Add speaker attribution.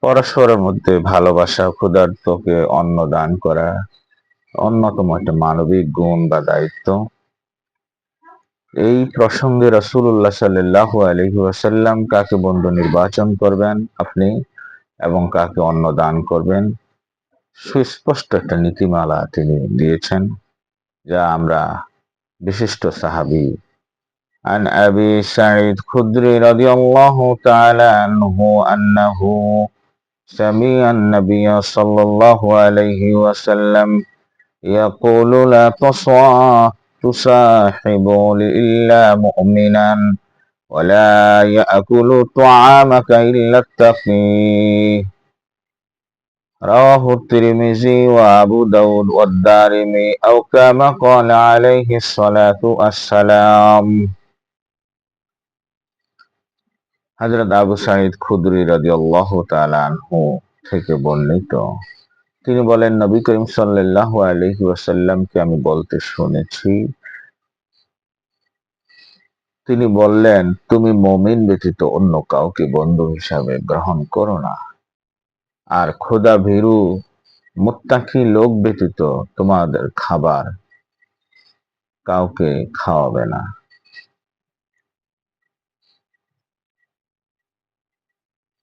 Speaker 1: পরস্পরের মধ্যে ভালোবাসা, ক্ষুধার্তকে অন্ন দান করা অন্যতম একটা মানবিক গুণ বা দায়িত্ব। এই প্রসঙ্গে রাসূলুল্লাহ সাল্লাল্লাহু আলাইহি ওয়াসাল্লাম কাকে বন্ধু নির্বাচন করবেন আপনি এবং কাকে অন্ন দান করবেন, সুস্পষ্ট একটা নীতিমালা তিনি দিয়েছেন, যা আমরা বিশিষ্ট সাহাবী عن أبي سعيد خدري رضي الله تعالى عنه أنه سمع النبي صلى الله عليه وسلم يقول لا تصاحب إلا مؤمنا ولا يأكل طعامك إلا التقي. رواه الترمذي وأبو داود والدارمي أو كما قال عليه الصلاة والسلام. হযরত আবু সাঈদ খুদরী রাদিয়াল্লাহু তাআলা আনহু থেকে বর্ণিত, তিনি বলেন, নবী করিম সাল্লাল্লাহু আলাইহি ওয়াসাল্লামকে আমি বলতে শুনেছি, তিনি বললেন, তুমি মুমিন ব্যতীত অন্য কাউকে বন্ধু হিসাবে গ্রহণ করো না, আর খোদা ভীরু মুত্তাকি লোক ব্যতীত তোমাদের খাবার কাউকে খাওয়াবে না।